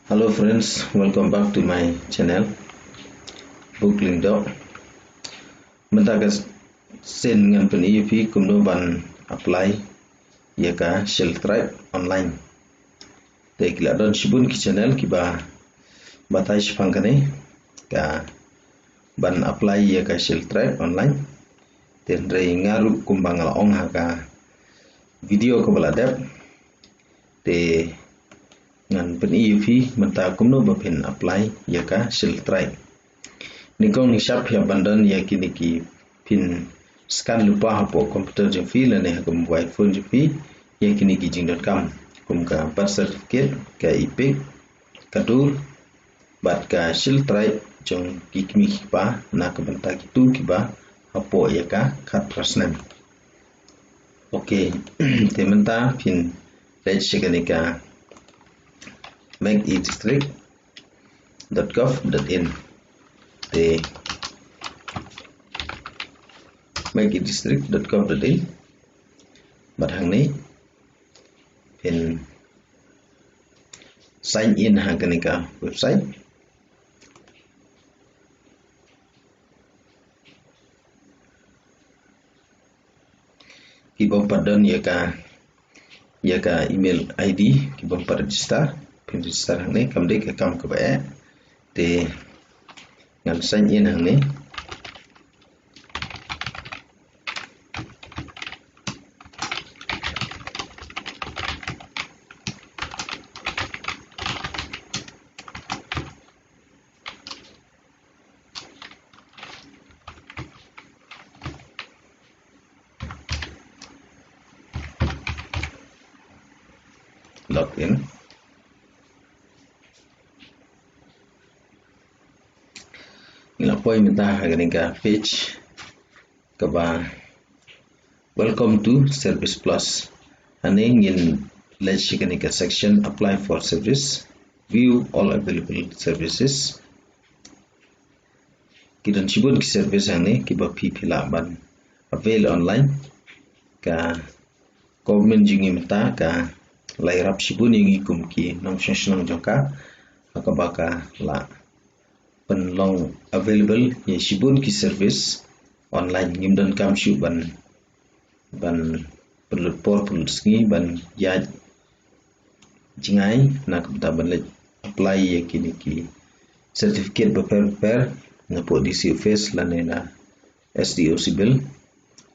Hello friends, welcome back to my channel Booklink Dog. Mentakas sen ngan pen EP kumno ban apply ya ka Shell Tribe online. Te kila don shibun ki channel ki ba batai shpangkane ka ban apply ya ka Shell Tribe online. Ten rei ngaru kumbang la ong ha ka video ko baladap te ngan pen EP menta kumno ba pen apply ya ka Shell Tribe. Nikong ni shap ya bandan ya kini ki pin scan lupa hapo komputer jeng fi lane ha mobile phone jeng fi ya kini ki jing.com kum ka birth certificate ka IP kadur bat ka Shell Tribe jeng ki kimi ba na ka benta kitu ki ba hapo ya ka kat personal. Okay, tementa pin register ka makedistrict.gov.in te makedistrict.gov.in bat hang ni pin sign in hang ka website ki bom padan ya ka email ID ki bom register pin register hang ni kam dek account ka ba te ngam sign in hang ni login lapoi minta haganika page kaba welcome to service plus aning in let's haganika section apply for service view all available services kidan sibun ki service ani kiba pipila ban avail online ka government jingi minta ka lairap sibun yang ikum ki nong senang jangka akabaka la penlong available ye sibun ki service online ngimdan kam shu ban pelupor pelusngi ban ya jingai nak beta ban apply ye kini ki certificate beper ngapo di face lanena SDO sibil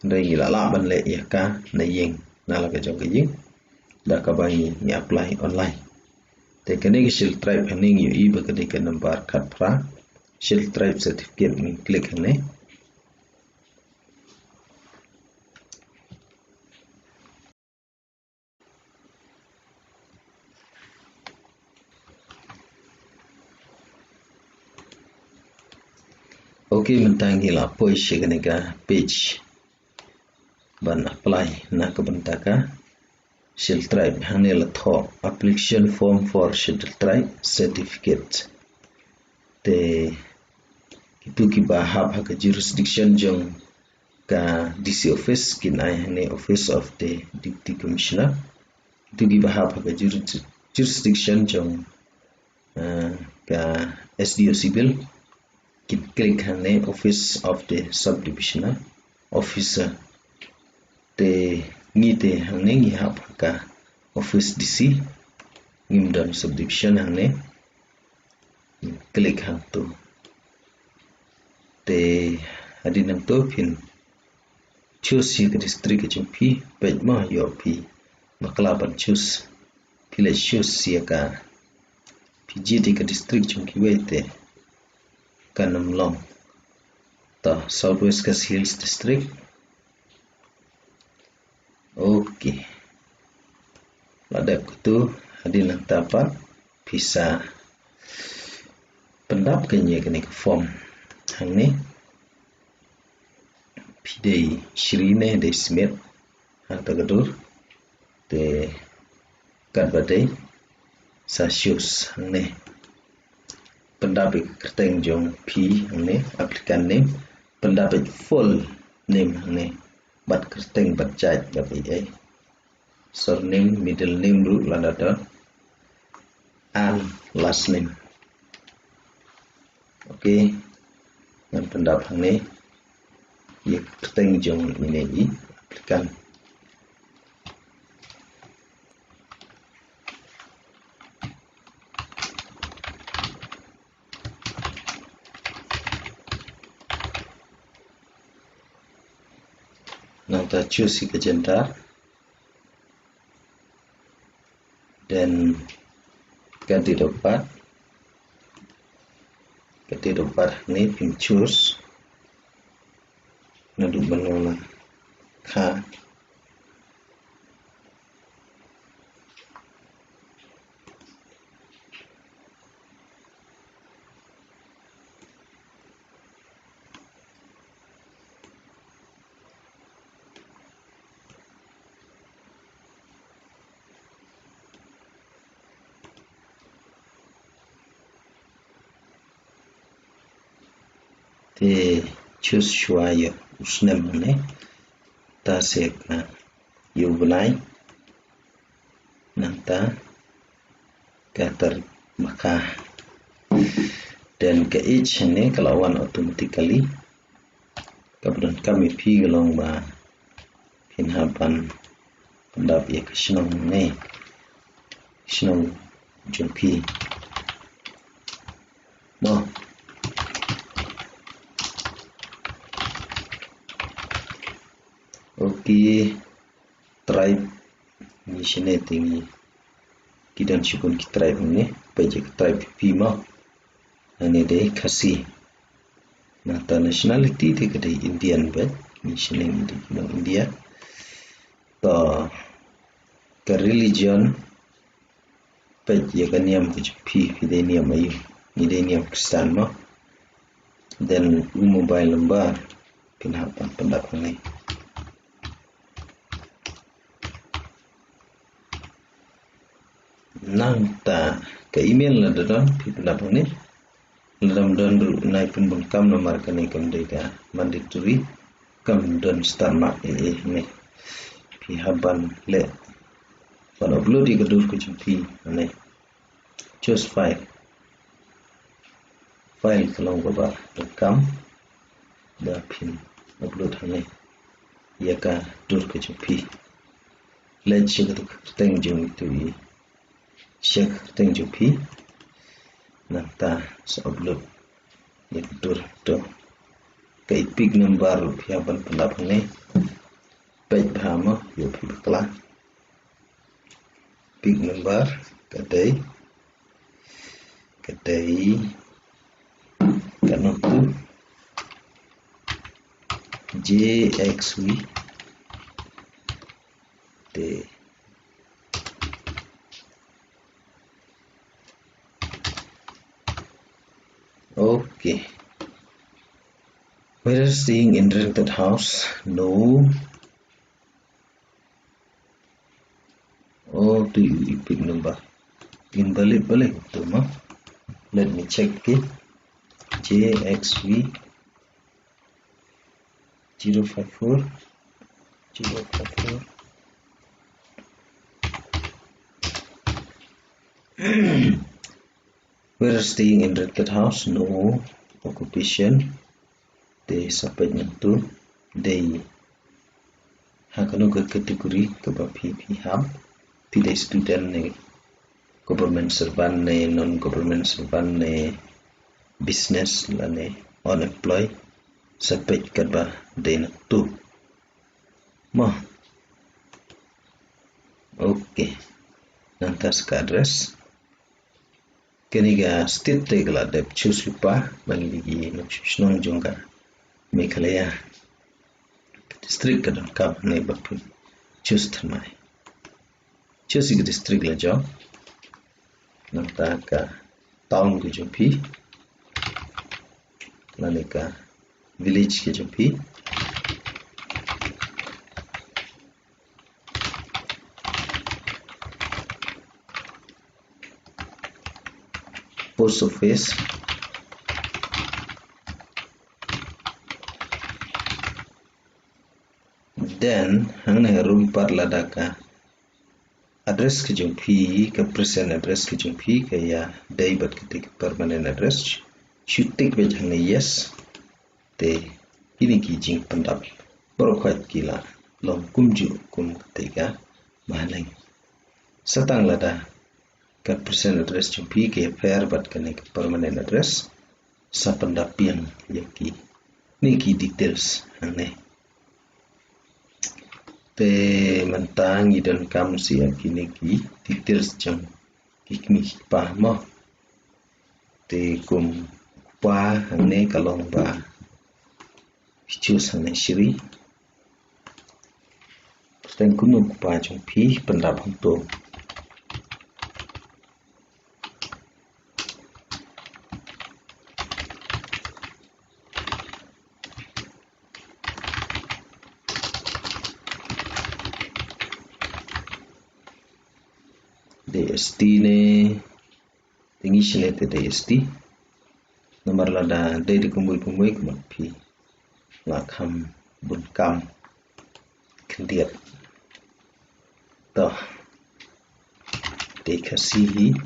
ndai ngila ban le ya ka na yeng nala ka jong yeng da ka bai ni apply online te kene ki Shell Tribe haning yu I ba kene ka number card pra Shell Tribe certificate ni klik hane okay mentang hila poi shigane ka page ban apply na ka bentaka Shell Tribe hane la tho application form for Shell Tribe certificate te itu ki ba hab ha ka jurisdiction jong ka DC office kinai hane office of the deputy commissioner itu ki ba hab ha ka jurisdiction jong ka SDO civil klik hane office of the subdivisional officer te ngite hane ngi hab ka office DC ngimdan subdivision hane klik hang tu te adinam to pin choose the district HMP page ma yo pi maklaban choose pile choose sia ka PGD ka district chunki wete kanam long ta Southwest Coast Hills district. Okay ladap tu adinam tapat bisa pendap kenya kene form hang ni pidei shirine de smith hang tagadur te kat badai sasius hang ni pendap kerteng jong p hang ni applicant name pendap full name hang ni bat kerteng bat jaj bat surname middle name root landada a dan last name. Oke, dan pendapat ini ia tertengjong ini aplikan. Nanti choose ke gender dan ganti dapat ini pin choose nadu banana ka thì choose choix usnem này ta sẽ yêu lại nanta kater maka dan ke each ini kelawan automatically kemudian kami pi gelong ba pinhapan pendap ya kesenong ne senong jumpi mo oke tribe ni sini tinggi kidan syukun ki tribe ni pajak tribe pi mo ini deh kasih nah nationality di kedai Indian bet ni sini di India to ke religion pajak niam ke pi deh niam ayu ni deh niam Kristen mo dan mobile number pinhapan pendapat ni nang ta ke email la dalam pendapat ni dalam don naik pun bengkam nomor kini kemdeka mandatory kam don start mak ni pihaban le kalau upload di kedua kejumpi ni choose file kalau gaba rekam dah pin upload ni ia ka dur kejumpi le cik teng jung tu Syekh Tengjupi nanta upload yang betul kait pig number piaban pendapat ni baik bahama yo pibaklah pig number kadai kanok tu JXV de okay. Whether staying in rented house? No. Oh, do you pick number? In balik tu mah. Let me check it. JXV 054 We're staying in rented house, no occupation. They sampai nyentuh they hakano ke kategori kebapi pihak tidak student ne government servant ne non government servant ne business la ne unemployed sampai kerba they tu mah okay nanti ke address keniga state tegla dep choose lupa bagi nong jongga Meghalaya district kadang kap ne bapu choose thamai choose ke district la jo nanta ka town ke jumpi lane ka village ke jumpi post office then hang room par ladaka address ke jung P ke present address ke jung P ke ya day bat ketik permanent address should take be jang yes te ini ki jing pendap baru khat kila long kumju kum ketika mahalang satang lada ke present address jung P ke pair bat ke permanent address sa pendap yang yaki ni ki details hane te mentang dan kam sia kini ki details jang kikmi pa mo te kum pa hane kalong ba choose hane shiri ten kum pa jang pi pendap hang to DST ne tinggi sini DST nomor lada dari kumpul kemat pi lakam bunkam kendiat toh dikasihi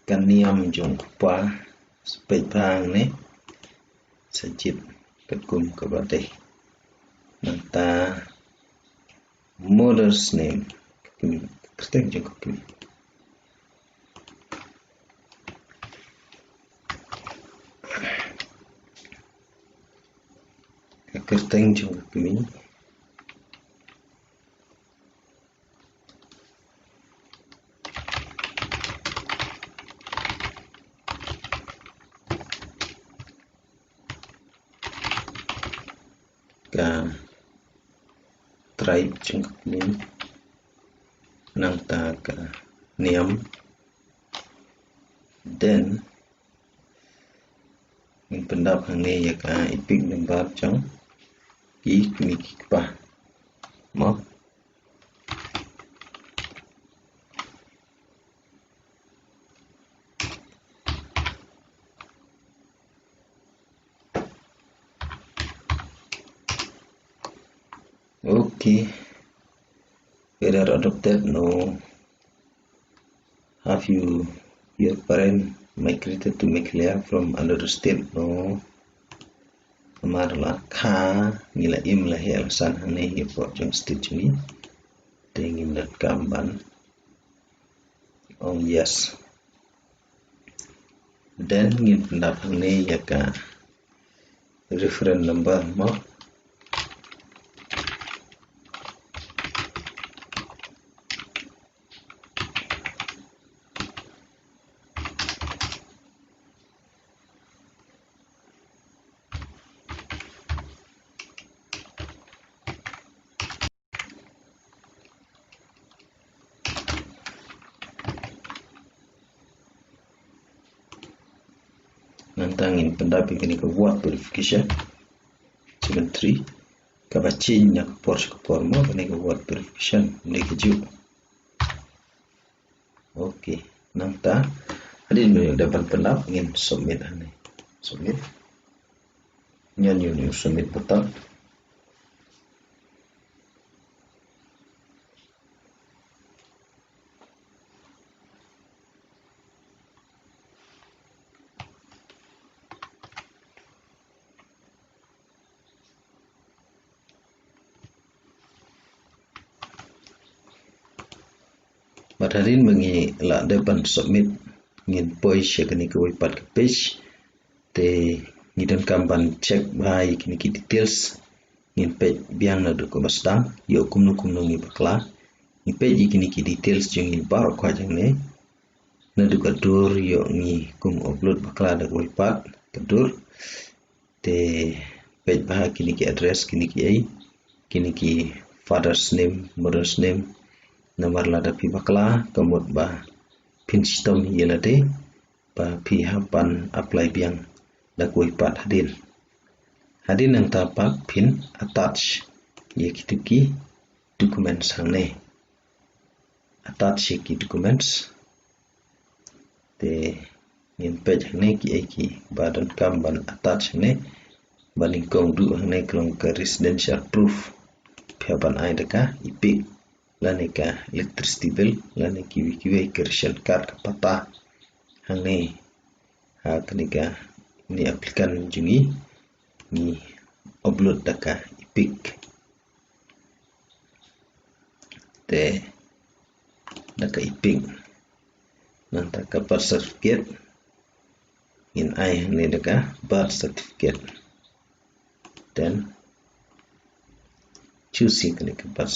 kaniam jong pa spek prang ne sajid ketkum kabate nanta mother's name kerteng jong kami kerteng jong kami ka tribe jong kami nang ta ka niam then min pendap hange ya ka ipik number jong ki kini pa mo okay whether adopted no have you your parent migrated to Meghalaya from another state no marla kha ngila im la hel san hane hi po jong state ni tengim dat kamban yes then ngin pendap hane ya ka reference number mo nantangin pendapat ini ke word verification segmen 3 kabacinya ke por mo ini ke word verification ini ke ju oke nanta hadin mo dapat pendapat ingin submit ane submit nyanyi submit button Madarin mengi la depan submit ngin poi share ni ko pat ke page te ngidan kamban check by kini ki details ngin page biang na ko basdam yo kumnu ni bakla ni page kini ki details jeng ni bar ko jeng ne na du kadur yo ni kum upload bakla da ko pat kadur te page bah kini ki address kini ki ai kini ki father's name mother's name nomor lada pi bakla kemud ba pin sistem yelade ba pi hapan apply biang da koi pat hadin yang tapak pin attach ye kituki documents hangne attach ye ki documents te yin page hangne ki ki badan kamban attach hangne baling kong du hangne klong ke residential proof piaban ai deka ipik lanika electricity bill lani kiwi kirshen card kapata hangne ha kanika ni aplikan jungi ni upload daka ipik te daka ipik nanta ka birth certificate in ai hangne daka birth certificate then choosing kanika birth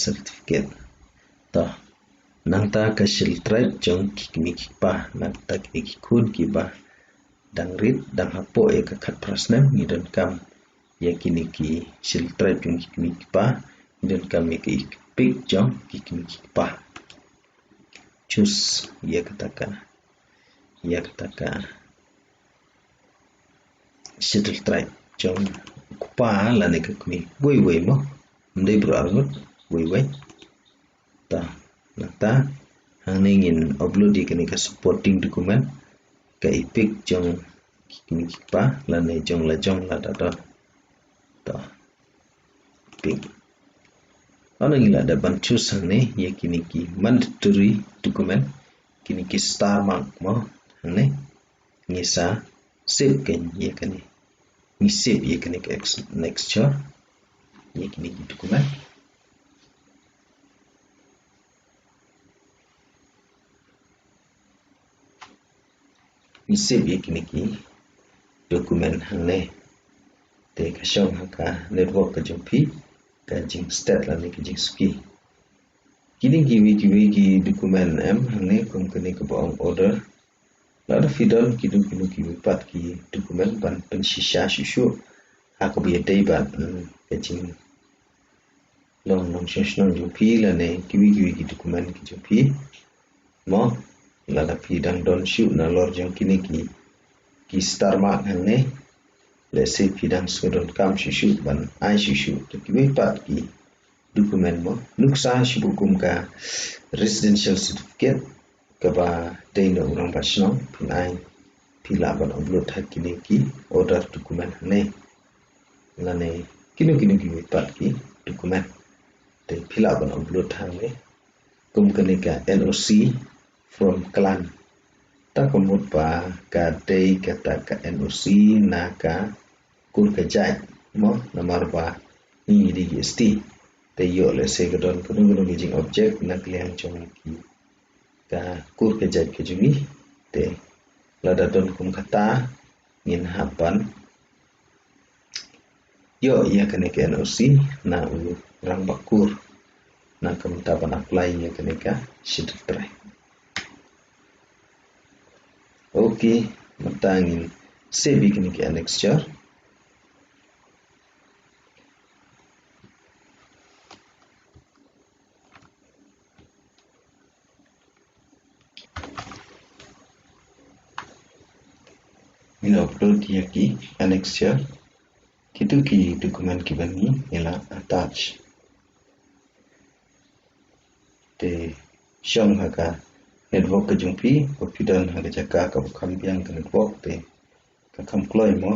certificate ta nangta ka shiltret jong kikmik pa nangta kikun kiba dang rit dang hapo ka khat prasnam ni don kam yakini ki shiltret jong kikmik pa don kam ki pik jong kikmik pa choose ya kataka shiltret jong kupa la ne kikmi wei mo ndai bro arnut wei ta nata hangin upload di kanika supporting document ka ipik jong kikmik pa la ne jong la da ta pik ana ngila da ban choose hangne yakini ki mandatory document kini ki star mark mo hangne ngisa save ken yakani ni save yakani ka next yakini ki document ni save yakini ki document hangne te ka shong haka network ka jompi ka jing state la ni ka jing ski kini ki document em hangne kom kani ka bong order la da fidal ki pat ki document ban penshisha shushu aku biya dai ban ka jing long shishnon jompi la ne ki document ki jompi mo la da fidang don shoot na lor jong kini ki star mark hangne let's say pidang sudon kam shushu ban ai shushu to ki pat ki document mo nuksa shibukum ka residential certificate ka ba dai no orang basno pinai pila ban upload hakini ki order document ne lane kini ki pat ki document te pila ban upload hangne kum kanika NOC from clan ta komut pa ka dei kata ka NOC na ka kur ka jai mo namar ba ni DST te yo le se gadon kuno jing object na kliang chong ki ka kur ka jai ke jungi te lada don kum kata ngin hapan yo ya kene ka NOC na rang bakur na kam taban apply ya kene ka shit try okay matangin save kini ki annexure min upload ya ki annexure kitu ki dokumen ki bani ila attach te shong haka network ka jumpi opidan haka jaka ka bukan biang ka network te ka kam kloy mo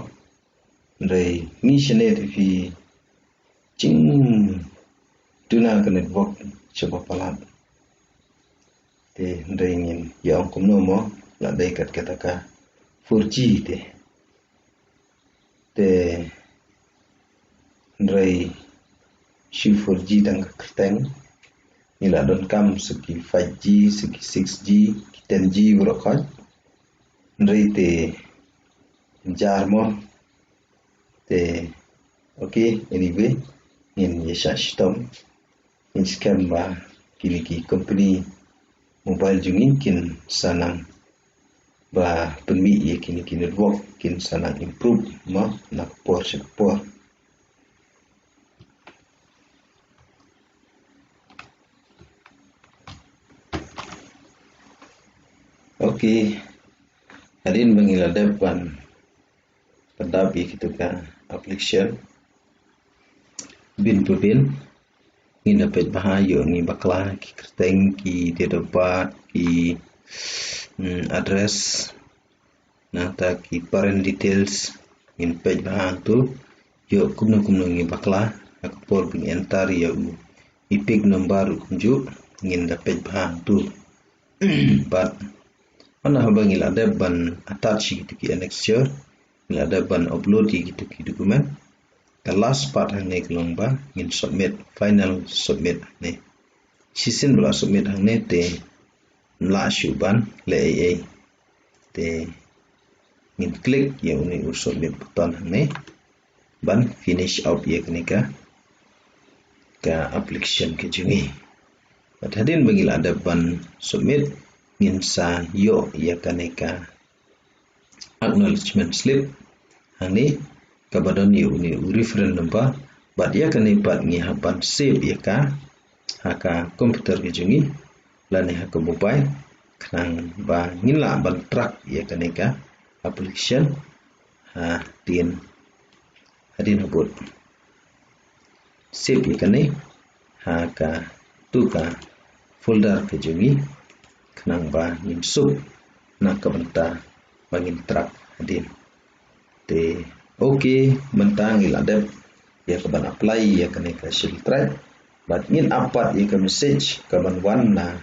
ndai ni shene te fi ching tuna ka network chaba palat te ndai ngin ya ong no mo la dai kat kata ka 4G te ndai shi 4G dang kerteng nila don kam seki 5G seki 6G 10G berokot ndai te jar mo te okay anyway in yesha shitom in scam ba kini ki company mobile jungin kin sanang ba penmi ye kini ki network kin sanang improve ma nak por sekpor okay hadin mengila depan pendapi kita ka application bin ni dapat bahayo ni bakla ki kerteng ki debat ki address nata ki parent details in page bahan tu yo kumno ngi bakla akapol ping entar ya ipik nombaru kunju ngin dapat bahang tu but mana habang ila ada ban attach gitu ki annexure ila ada ban upload gitu ki dokumen the last part hang ne kelongba ngin submit final submit ne sisin bala submit hang ne te mla shuban le ai te ngin klik ya uni submit button hang ne ban finish out ya kenika ka application ke jungi hadin bangila ada ban submit ngin sa yo ya kaneka acknowledgement slip hani kabadon yo ni reference number bad ya kanipat ngi haban save ya ka haka komputer ke jungi lani haka mobile kang ba ngin la ban track ya kaneka application ha tin hadin habut save ikane haka tuka folder ke jungi kenang ba ngin sub na kabenta bangin track hadin te okay mentang iladep ya kaban apply ya kane ka shell track but ngin apat ya ka message kaban wan na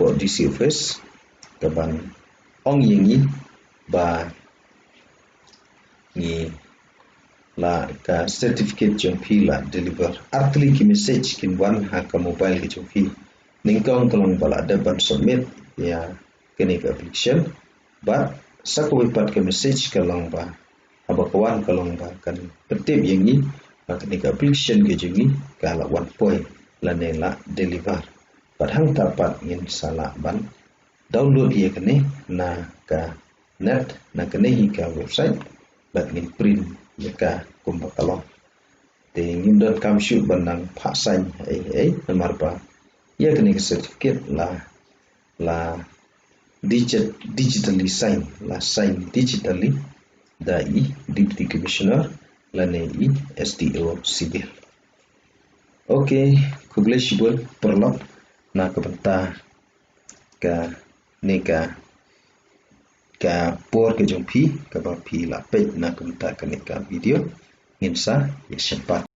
po DC office kaban ong yingi ba ni la ka certificate jompi la deliver artli ki message kin wan ha ka mobile ki jompi ningkong tolong bala ada ban submit ya kini ka application but sako wipat ka message kalong ba haba kawan kalong ba kan petip yang ni kini ka application ke jengi kala 1 point la ne la deliver but hang tapat ngin sala ban download ya kini na ka net na kini ka website but ngin print jika kumbakalong te ngindon kam shoot bandang phasang nomor ba ya kini certificate la digitally sign la sign digitally dai deputy commissioner la ne SDO civil okay kuble shibul perlop na kabenta ka neka ka por ke jompi ka ba pi la page na kumta ka video ngin sa ya sempat